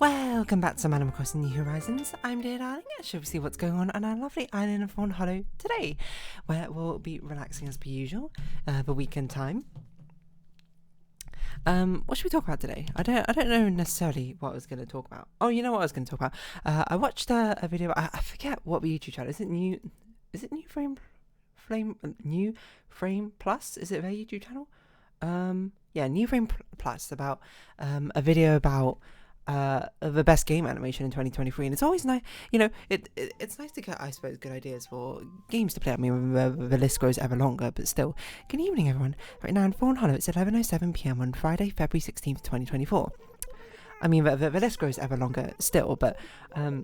Welcome back to some Animal Crossing New Horizons. I'm dear darling. Shall we see what's going on our lovely island of Fawnhollow today, where we'll be relaxing as per usual, the weekend time. What should we talk about today? I don't know necessarily what I was going to talk about. Oh, you know what I was going to talk about? I watched a video. I forget what the YouTube channel is. It New Frame Plus? Is it their YouTube channel? Yeah, New Frame Plus, about a video about the best game animation in 2023, and it's always nice, it's nice to get, I suppose, good ideas for games to play. I mean, the list grows ever longer, but still. Good evening, everyone. Right now in Fawnhallow, it's 11:07 PM on Friday, February 16th, 2024. I mean, the list grows ever longer still, but I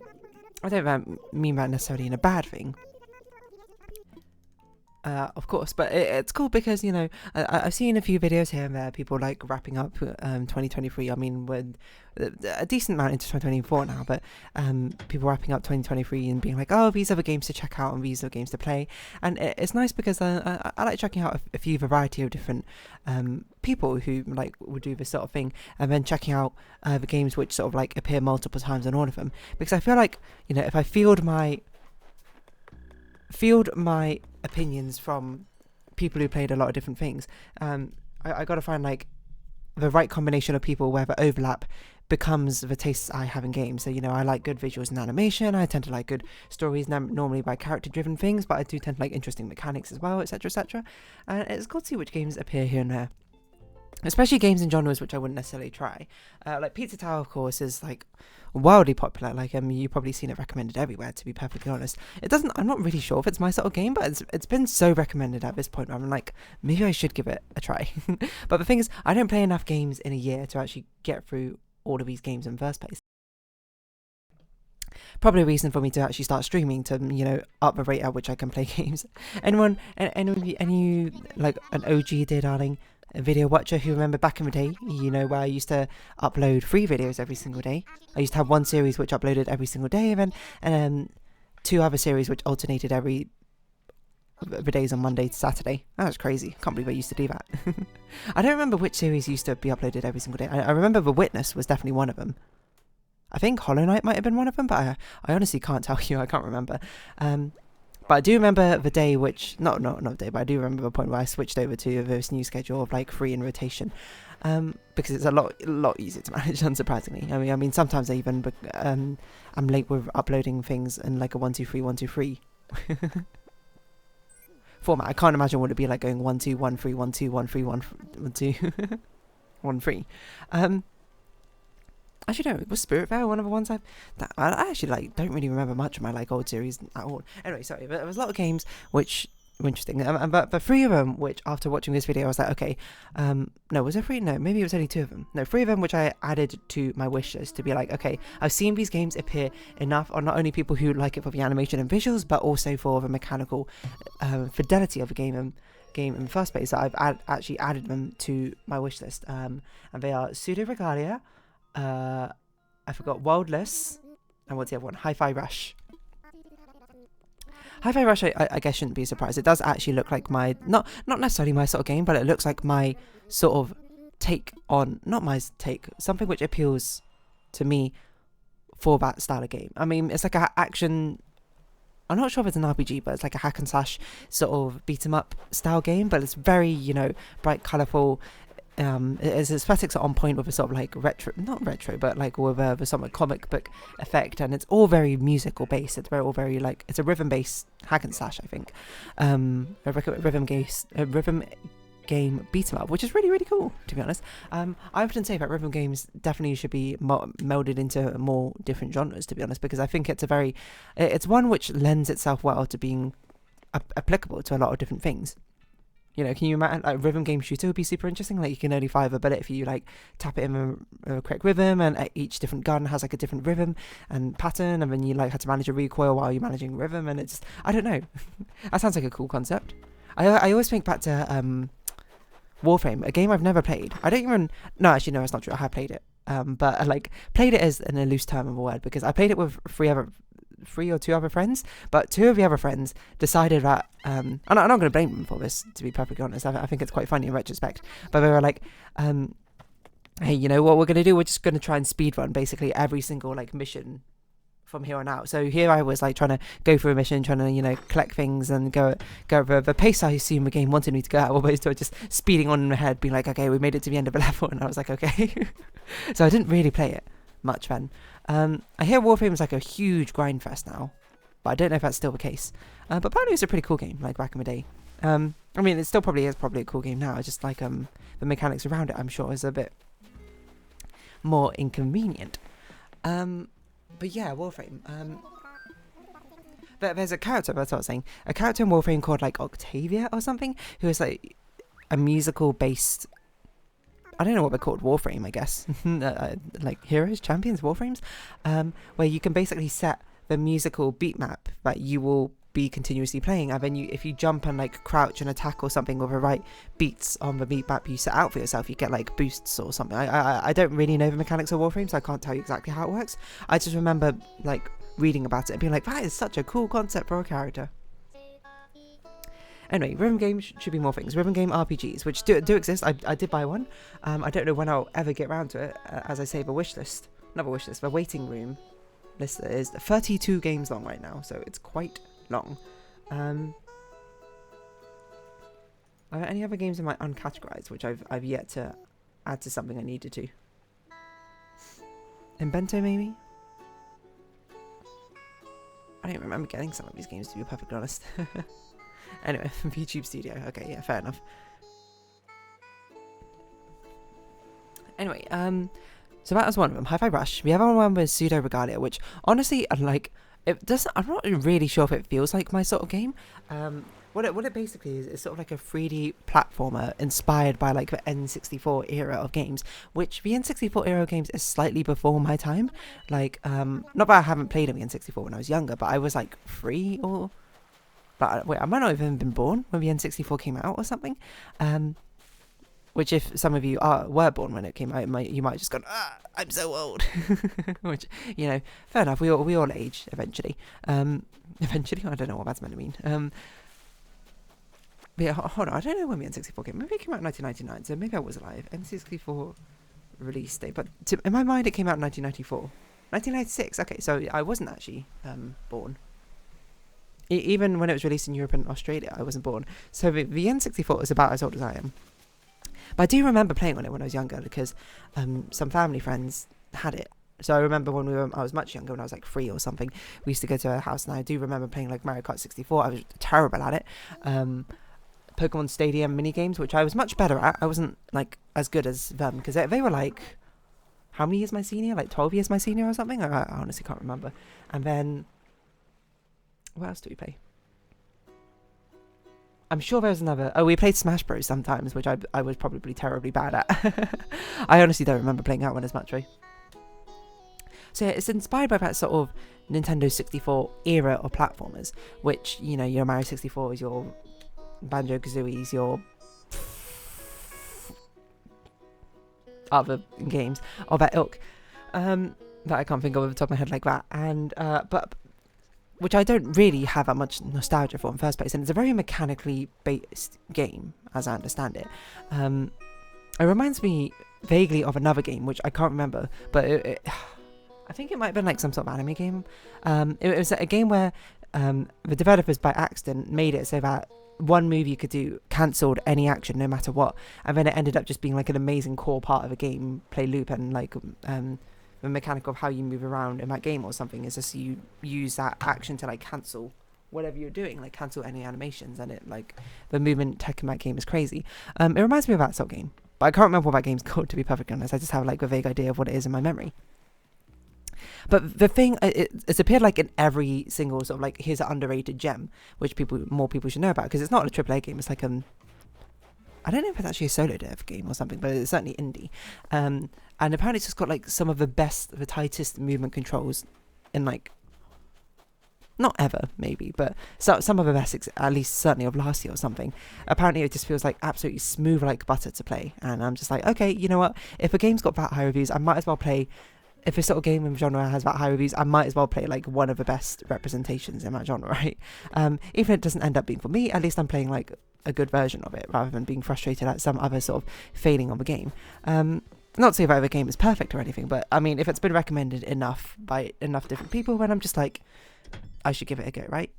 don't mean that necessarily in a bad thing. Of course, but it's cool because, I've seen a few videos here and there, people like wrapping up 2023. I mean, we're a decent amount into 2024 now, but people wrapping up 2023 and being like, oh, these are the games to check out and these are the games to play. And it's nice because I like checking out a few variety of different people who like would do this sort of thing, and then checking out the games which sort of like appear multiple times on all of them, because I feel like, if I field my opinions from people who played a lot of different things, I gotta find like the right combination of people where the overlap becomes the tastes I have in games. So, I like good visuals and animation. I tend to like good stories, normally by character driven things, but I do tend to like interesting mechanics as well, etc, etc. And it's cool to see which games appear here and there, especially games and genres which I wouldn't necessarily try. Like Pizza Tower, of course, is like wildly popular. Like you've probably seen it recommended everywhere, to be perfectly honest. I'm not really sure if it's my sort of game, but it's been so recommended at this point where I'm like, maybe I should give it a try. But the thing is, I don't play enough games in a year to actually get through all of these games in the first place. Probably a reason for me to actually start streaming, to up the rate at which I can play games. Any like an OG dear darling a video watcher who remember back in the day, where I used to upload 3 videos every single day. I used to have one series which uploaded every single day, and then 2 other series which alternated every days on Monday to Saturday. That was crazy. Can't believe I used to do that. I don't remember which series used to be uploaded every single day. I remember The Witness was definitely one of them. I think Hollow Knight might have been one of them, but I honestly can't tell you. I can't remember. But I do remember the day which, not the day, but I do remember the point where I switched over to this new schedule of like 3 in rotation, because it's a lot easier to manage, unsurprisingly. I mean, sometimes I even, I'm late with uploading things in like a 1 2 3 1 2 3 format. I can't imagine what it'd be like going 1 2 1 3 1 2 1 3 1 2 1 3. Actually, no, was Spiritfarer one of the ones I actually like don't really remember much of my like old series at all. Anyway, sorry, but there was a lot of games which were interesting, but the 3 of them which, after watching this video, I was like, okay, no, was there 3? No, maybe it was only 2 of them. No, 3 of them which I added to my wish list to be like, okay, I've seen these games appear enough on not only people who like it for the animation and visuals, but also for the mechanical fidelity of the game in the first place. So I've actually added them to my wish list, and they are Pseudo Regalia, I forgot Wildless, and what's the other one? Hi-Fi Rush. Hi-Fi Rush, I guess, shouldn't be a surprise. It does actually look like my, not necessarily my sort of game, but it looks like my sort of take on, not my take, something which appeals to me for that style of game. I mean, it's like a action, I'm not sure if it's an RPG, but it's like a hack and slash sort of beat 'em up style game, but it's very, bright, colourful. Its aesthetics are on point with a sort of like not retro, but like with a sort of comic book effect, and it's all very musical based. It's all very like, it's a rhythm based hack and slash, I think. A rhythm game beat 'em up, which is really, really cool, to be honest. I often say that rhythm games definitely should be melded into more different genres, to be honest, because I think it's one which lends itself well to being applicable to a lot of different things. Can you imagine, like, rhythm game shooter would be super interesting. Like, you can only fire a bullet if you like tap it in a correct rhythm, and each different gun has like a different rhythm and pattern, and then you like have to manage a recoil while you're managing rhythm, and it's, I don't know. That sounds like a cool concept. I always think back to Warframe, a game I've never played. No, actually no, it's not true. I have played it, but I like played it as an loose term of a word, because I played it with 3 or 2 other friends, but 2 of the other friends decided that, and I'm not going to blame them for this, to be perfectly honest. I think it's quite funny in retrospect, but they were like, hey, you know what we're gonna do? We're just gonna try and speedrun basically every single like mission from here on out. So here I was like trying to go through a mission, trying to, you know, collect things and go over the pace I assume the game wanted me to go at, opposed to just speeding on in my head, being like, okay, we made it to the end of a level, and I was like, okay. So I didn't really play it much then. I hear Warframe is like a huge grind fest now, but I don't know if that's still the case. But apparently it's a pretty cool game, like back in the day. I mean, it still probably is a cool game now. It's just like the mechanics around it, I'm sure, is a bit more inconvenient. But yeah, Warframe. There's a character, that's what I was saying. A character in Warframe called like Octavia or something, who is like a musical based. I don't know what they're called, Warframe, I guess. Like heroes, champions, Warframes, where you can basically set the musical beat map that you will be continuously playing, and then if you jump and like crouch and attack or something with the right beats on the beat map you set out for yourself, you get like boosts or something. I don't really know the mechanics of Warframe, so I can't tell you exactly how it works. I just remember like reading about it and being like, that is such a cool concept for a character. Anyway, rhythm games should be more things. Rhythm game RPGs, which do exist. I did buy one. I don't know when I'll ever get around to it. As I say, the wish list, not the wish list, the waiting room list is 32 games long right now, so it's quite long. Are there any other games in my uncategorized which I've yet to add to something I needed to? Invento maybe? I don't remember getting some of these games, to be perfectly honest. Anyway, YouTube Studio. Okay, yeah, fair enough. Anyway, so that was one of them. Hi-Fi Rush. The other one was Pseudo Regalia, which honestly, like, it doesn't. I'm not really sure if it feels like my sort of game. What it basically is sort of like a 3D platformer inspired by like the N64 era of games, which the N64 era of games is slightly before my time. Like, not that I haven't played on the N64 when I was younger, but I was like 3 or. But wait, I might not have even been born when the N64 came out or something. Which, if some of you were born when it came out, you might just go, I'm so old. Which, you know, fair enough. We all age eventually. Eventually, I don't know what that's meant to mean. But yeah, hold on. I don't know when the N64 came. Maybe it came out in 1999. So maybe I was alive. N64 release date, but in my mind, it came out in 1994, 1996. Okay, so I wasn't actually born. Even when it was released in Europe and Australia, I wasn't born. So the N64 is about as old as I am. But I do remember playing on it when I was younger because some family friends had it. So I remember when I was much younger, when I was like 3 or something, we used to go to a house, and I do remember playing like Mario Kart 64. I was terrible at it. Pokemon Stadium mini games, which I was much better at. I wasn't like as good as them because they were like, how many years my senior? Like 12 years my senior or something? I honestly can't remember. And then, what else do we play? I'm sure there was another. Oh, we played Smash Bros sometimes, which I was probably terribly bad at. I honestly don't remember playing that one as much, right? So yeah, it's inspired by that sort of Nintendo 64 era of platformers, which, you know, your Mario 64s, your Banjo-Kazooies, your other games of that ilk, that I can't think of off the top of my head like that. And but which I don't really have that much nostalgia for in the first place, and it's a very mechanically based game, as I understand it. It reminds me vaguely of another game, which I can't remember, but I think it might have been like some sort of anime game. It was a game where the developers, by accident, made it so that one move you could do cancelled any action, no matter what, and then it ended up just being like an amazing core part of a gameplay loop, and like the mechanic of how you move around in that game or something is just you use that action to like cancel whatever you're doing, like cancel any animations, and it like the movement tech in that game is crazy. It reminds me of that sort of game, but I can't remember what that game's called, to be perfectly honest. I just have like a vague idea of what it is in my memory. But the thing, it's appeared like in every single sort of like, here's an underrated gem, which more people should know about, because it's not a AAA game. It's like I don't know if it's actually a solo dev game or something, but it's certainly indie. And apparently it's just got like some of the tightest movement controls in like, not ever maybe, but some of the best, at least certainly of last year or something. Apparently it just feels like absolutely smooth like butter to play. And I'm just like, okay, you know what? If a game's got that high reviews, I might as well play. If a sort of game in genre has that high reviews, I might as well play like one of the best representations in that genre, right? Even if it doesn't end up being for me, at least I'm playing like a good version of it, rather than being frustrated at some other sort of failing of a game. not to say that the game is perfect or anything, but I mean, if it's been recommended enough by enough different people, then I'm just like, I should give it a go, right?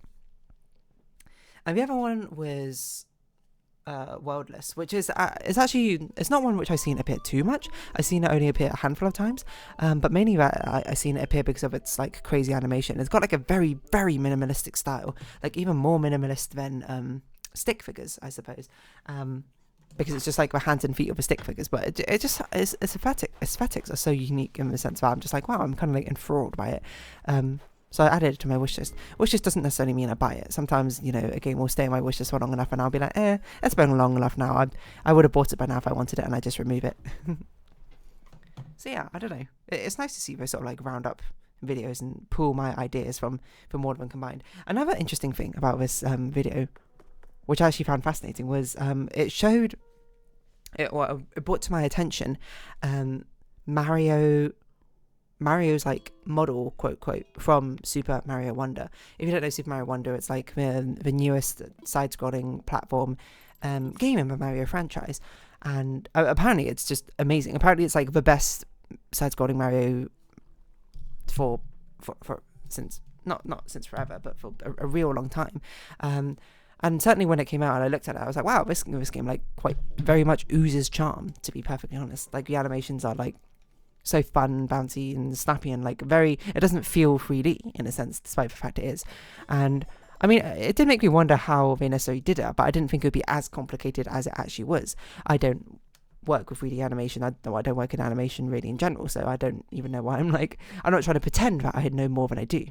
And the other one was Worldless, which is it's actually, it's not one which I've seen appear too much. I've seen it only appear a handful of times, but mainly that I've seen it appear because of its like crazy animation. It's got like a very, very minimalistic style, like even more minimalist than stick figures, I suppose. Because it's just like the hands and feet of the stick figures, but it just its aesthetics are so unique in the sense that I'm just like, wow, I'm kind of like enthralled by it. So I added it to my wish list. Wish list doesn't necessarily mean I buy it. Sometimes, you know, a game will stay in my wish list for long enough and I'll be like, it's been long enough now. I would have bought it by now if I wanted it, and I just remove it. So yeah, I don't know. It's nice to see those sort of like round up videos and pull my ideas from all of them combined. Another interesting thing about this video, which I actually found fascinating, was it showed, it brought to my attention Mario's like model, quote from Super Mario Wonder. If you don't know Super Mario Wonder, it's like the newest side-scrolling platform game in the Mario franchise, and apparently it's just amazing. Apparently it's like the best side-scrolling Mario for since not since forever, but for a real long time. And certainly when it came out and I looked at it, I was like, wow, this game like quite very much oozes charm, to be perfectly honest. Like the animations are like so fun, bouncy and snappy, and like very, it doesn't feel 3D in a sense, despite the fact it is. And I mean, it did make me wonder how they necessarily did it, but I didn't think it would be as complicated as it actually was. I don't work with 3D animation. I don't work in animation really in general, so I don't even know why I'm not trying to pretend that I know more than I do.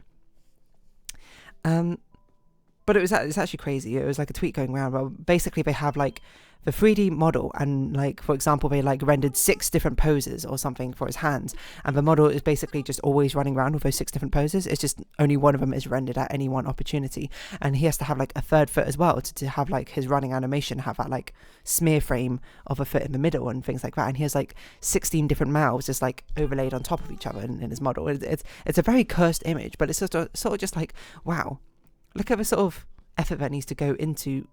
But it's actually crazy. It was like a tweet going around. Well, basically they have like the 3D model, and like for example they like rendered 6 different poses or something for his hands, and the model is basically just always running around with those 6 different poses. It's just only one of them is rendered at any one opportunity, and he has to have like a third foot as well to have like his running animation have that like smear frame of a foot in the middle and things like that. And he has like 16 different mouths just like overlaid on top of each other in his model. It's a very cursed image, but it's sort of just like, wow, look at the sort of effort that needs to go into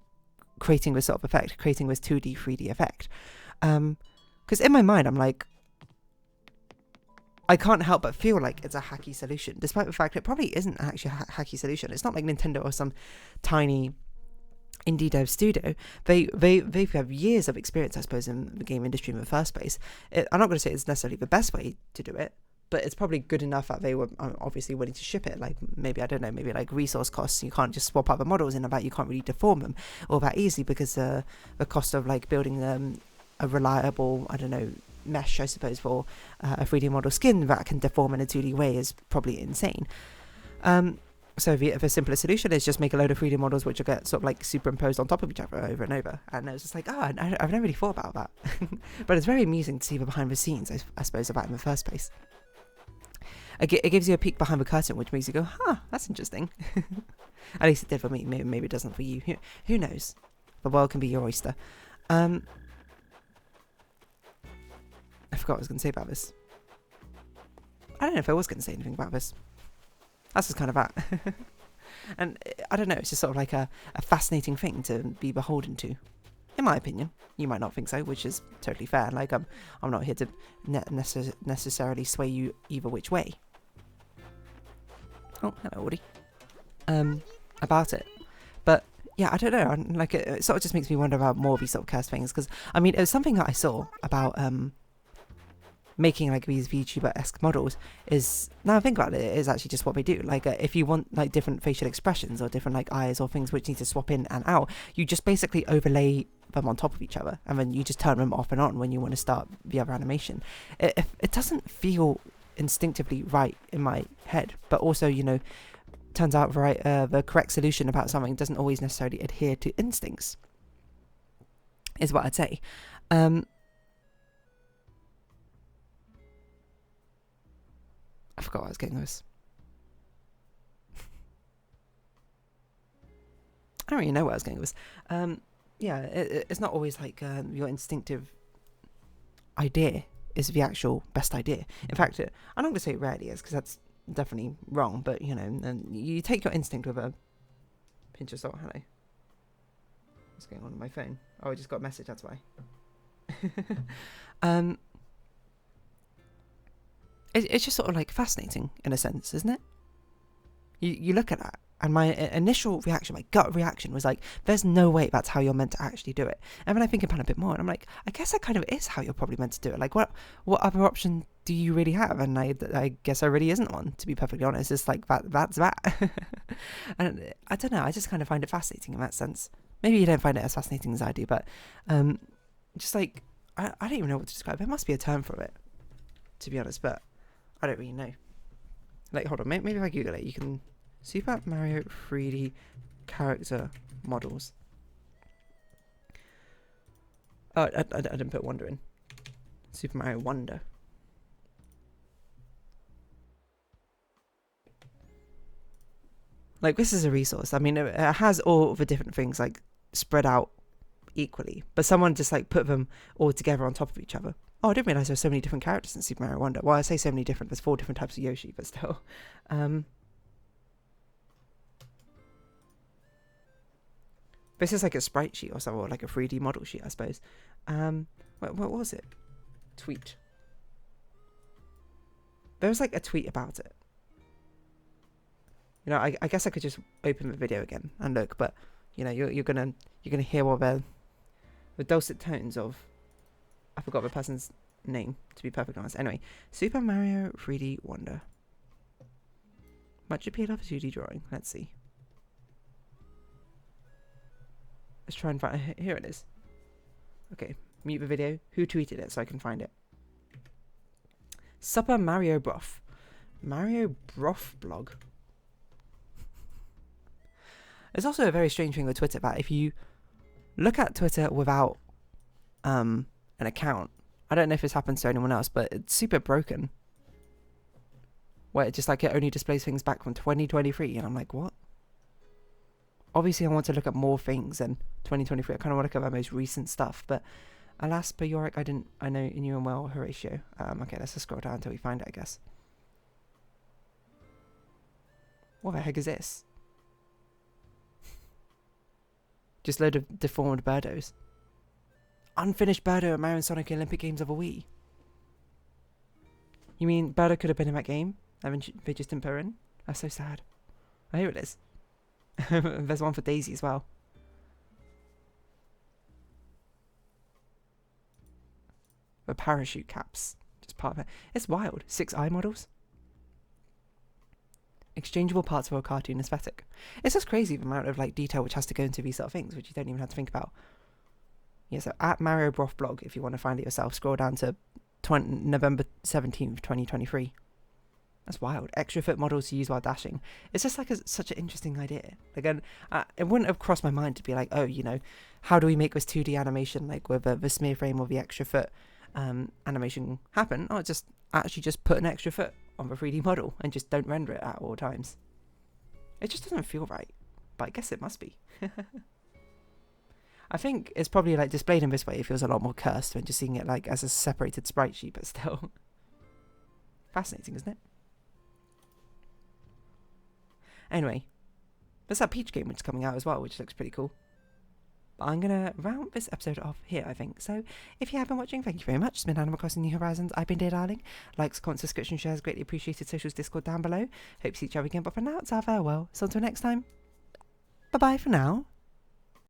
creating this sort of effect, creating this 2D, 3D effect. Because in my mind, I'm like, I can't help but feel like it's a hacky solution, despite the fact it probably isn't actually a hacky solution. It's not like Nintendo or some tiny indie dev studio. They have years of experience, I suppose, in the game industry in the first place. I'm not going to say it's necessarily the best way to do it, but it's probably good enough that they were obviously willing to ship it. Like maybe, I don't know, maybe like resource costs. You can't just swap out the models in about, you can't really deform them all that easily, because the cost of like building a reliable, I don't know, mesh, I suppose, for a 3D model skin that can deform in a 2D way is probably insane. So the simpler solution is just make a load of 3D models which will get sort of like superimposed on top of each other over and over. And it was just like, I've never really thought about that. But it's very amusing to see the behind the scenes, I suppose, of that in the first place. It gives you a peek behind the curtain, which makes you go, that's interesting. At least it did for me. Maybe it doesn't for you. Who knows? The world can be your oyster. I forgot what I was going to say about this. I don't know if I was going to say anything about this. That's just kind of that. And I don't know, it's just sort of like a fascinating thing to be beholden to. In my opinion. You might not think so, which is totally fair. Like, I'm not here to necessarily sway you either which way. Oh, hello, Woody. About it. But, yeah, I don't know. Like, it sort of just makes me wonder about more of these sort of cursed things. Because, I mean, it was something that I saw about making, like, these VTuber-esque models is, now I think about it, it is actually just what they do. Like, if you want, like, different facial expressions or different, like, eyes or things which need to swap in and out, you just basically overlay them on top of each other, and then you just turn them off and on when you want to start the other animation. It doesn't feel instinctively right in my head, but also, you know, turns out the correct solution about something doesn't always necessarily adhere to instincts, is what I'd say. I forgot what I was getting this. I don't really know where I was going with this. Yeah, it's not always like your instinctive idea is the actual best idea. In fact, I'm not going to say it rarely is, because that's definitely wrong, but, you know, and you take your instinct with a pinch of salt. Hello. What's going on my phone? Oh, I just got a message, that's why. it's just sort of like fascinating in a sense, isn't it? You look at that, and my initial reaction, my gut reaction was like, there's no way that's how you're meant to actually do it. And then I think about it a bit more, and I'm like, I guess that kind of is how you're probably meant to do it. Like, what other option do you really have? And I guess there really isn't one, to be perfectly honest. It's like, that's that. And I don't know, I just kind of find it fascinating in that sense. Maybe you don't find it as fascinating as I do, but just like, I don't even know what to describe. There must be a term for it, to be honest, but I don't really know. Like, hold on, maybe if I Google it, you can... Super Mario 3D character models. Oh, I didn't put Wonder in. Super Mario Wonder. Like, this is a resource. I mean, it has all the different things, like, spread out equally. But someone just, like, put them all together on top of each other. Oh, I didn't realise there were so many different characters in Super Mario Wonder. Well, I say so many different. There's 4 different types of Yoshi, but still. This is like a sprite sheet or something, or like a 3D model sheet, I suppose. What was it? Tweet. There was like a tweet about it. You know, I guess I could just open the video again and look, but you know, you're gonna hear all the dulcet tones of, I forgot the person's name, to be perfectly honest. Anyway, Super Mario 3D Wonder. Much appeal of a 2D drawing. Let's see. Let's try and find... Here it is. Okay, mute the video. Who tweeted it so I can find it? Supper Mario Broth. Mario Broth blog. There's also a very strange thing with Twitter that if you look at Twitter without an account, I don't know if this happens to anyone else, but it's super broken. Where it just like it only displays things back from 2023, and I'm like, what? Obviously, I want to look at more things than 2023. I kind of want to look at my most recent stuff, but alas, per Yorick, I know you and well, Horatio. Okay, let's just scroll down until we find it, I guess. What the heck is this? Just a load of deformed birdos. Unfinished Birdo at Mario and Sonic Olympic Games of a Wii. You mean Birdo could have been in that game? They just didn't put her in? That's so sad. Oh, here it is. There's one for Daisy as well. The parachute caps. Just part of it. It's wild. 6 eye models. Exchangeable parts for a cartoon aesthetic. It's just crazy the amount of like detail which has to go into these sort of things, which you don't even have to think about. Yeah, so at Mario Broth blog, if you want to find it yourself, scroll down to November 17th, 2023. That's wild. Extra foot models to use while dashing. It's just like such an interesting idea. Again, it wouldn't have crossed my mind to be like, oh, you know, how do we make this 2D animation like with the smear frame or the extra foot animation happen? Oh, just put an extra foot on the 3D model and just don't render it at all times. It just doesn't feel right, but I guess it must be. I think it's probably like displayed in this way. It feels a lot more cursed than just seeing it like as a separated sprite sheet, but still fascinating, isn't it? Anyway, there's that Peach game which is coming out as well, which looks pretty cool. But I'm going to round this episode off here, I think. So, if you have been watching, thank you very much. It's been Animal Crossing New Horizons. I've been Dear Darling. Likes, comments, subscription, shares, greatly appreciated. Socials, Discord down below. Hope to see each other again. But for now, it's our farewell. So until next time, bye-bye for now.